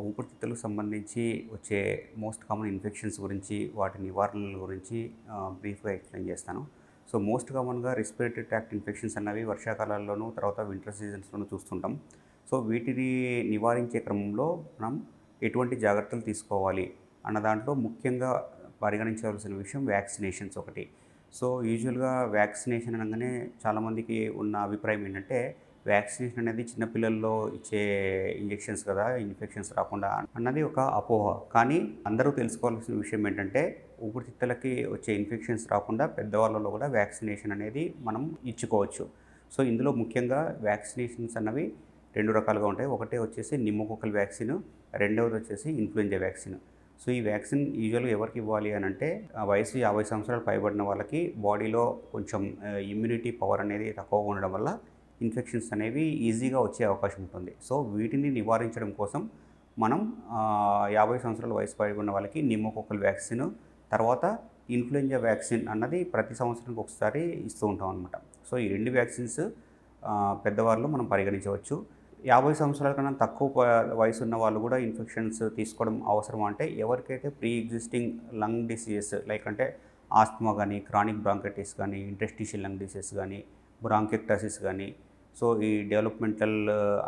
ఊపిరితిత్తులకు సంబంధించి వచ్చే most common infections గురించి, వాటి నివారణల గురించి బ్రీఫ్‌గా ఎక్స్‌ప్లెయిన్ చేస్తాను. సో, మోస్ట్ కామన్‌గా రెస్పిరేటరీ ట్రాక్ట్ ఇన్ఫెక్షన్స్ అన్నవి వర్షాకాలాల్లోనూ, తర్వాత వింటర్ సీజన్స్‌లోనూ చూస్తుంటాం. సో, వీటిని నివారించే క్రమంలో మనం ఎటువంటి జాగ్రత్తలు తీసుకోవాలి అన్న దాంట్లో ముఖ్యంగా పరిగణించవలసిన విషయం వ్యాక్సినేషన్స్ ఒకటి. సో, యూజువల్‌గా వ్యాక్సినేషన్ అనంగానే చాలామందికి ఉన్న అభిప్రాయం ఏంటంటే, వ్యాక్సినేషన్ అనేది చిన్న పిల్లల్లో ఇచ్చే ఇంజెక్షన్స్ కదా! ఇన్ఫెక్షన్స్ రాకుండా అన్నది ఒక అపోహ. కానీ అందరూ తెలుసుకోవాల్సిన విషయం ఏంటంటే, ఊపిరితిత్తులకి వచ్చే ఇన్ఫెక్షన్స్ రాకుండా పెద్దవాళ్ళలో కూడా వ్యాక్సినేషన్ అనేది మనం ఇచ్చుకోవచ్చు. సో, ఇందులో ముఖ్యంగా వ్యాక్సినేషన్స్ అన్నవి 2 రకాలుగా ఉంటాయి. ఒకటి వచ్చేసి నిమోకోకల్ వ్యాక్సిన్, రెండవది వచ్చేసి ఇన్‌ఫ్లుయెంజా వ్యాక్సిన్. సో, ఈ వ్యాక్సిన్ యూజువల్‌గా ఎవరికి ఇవ్వాలి అనంటే వయసు 50 సంవత్సరాలు పైబడిన వాళ్ళకి బాడీలో కొంచెం ఇమ్యూనిటీ పవర్ అనేది తక్కువగా ఉండడం వల్ల ఇన్ఫెక్షన్స్ అనేవి ఈజీగా వచ్చే అవకాశం ఉంటుంది. సో, వీటిని నివారించడం కోసం మనం 50 సంవత్సరాల వయసు పైబడిన వాళ్ళకి నిమోకోకల్ వ్యాక్సిన్, తర్వాత ఇన్‌ఫ్లుయెంజా వ్యాక్సిన్ అన్నది ప్రతి సంవత్సరానికి ఒకసారి ఇస్తూ ఉంటాం అనమాట. సో, ఈ 2 వ్యాక్సిన్స్ పెద్దవారిలో మనం పరిగణించవచ్చు. 50 సంవత్సరాల కన్నా తక్కువ వయసున్న వాళ్ళు కూడా ఇన్ఫెక్షన్స్ తీసుకోవడం అవసరమా అంటే, ఎవరికైతే pre existing lung diseases like అంటే ఆస్త్మా గానీ, క్రానిక్ బ్రాంకైటిస్ గానీ, ఇంటర్స్టిషియల్ లంగ్ డిసీజ్ గానీ, బ్రాంకిక్టసిస్ గానీ, సో ఈ డెవలప్‌మెంటల్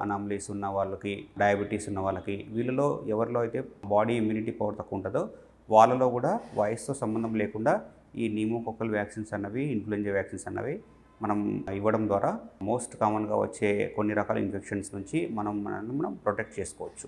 అనామలీస్ ఉన్న వాళ్ళకి, డయాబెటీస్ ఉన్న వాళ్ళకి, వీళ్ళలో ఎవరిలో అయితే బాడీ ఇమ్యూనిటీ పవర్ తక్కువ ఉంటదో వాళ్ళలో కూడా వయసుతో సంబంధం లేకుండా ఈ నిమోకోకల్ వ్యాక్సిన్స్ అన్నవి, ఇన్‌ఫ్లుయెంజా వ్యాక్సిన్స్ అన్నవి మనం ఇవ్వడం ద్వారా మోస్ట్ కామన్‌గా వచ్చే కొన్ని రకాల ఇన్ఫెక్షన్స్ నుంచి మనల్ని మనం ప్రొటెక్ట్ చేసుకోవచ్చు.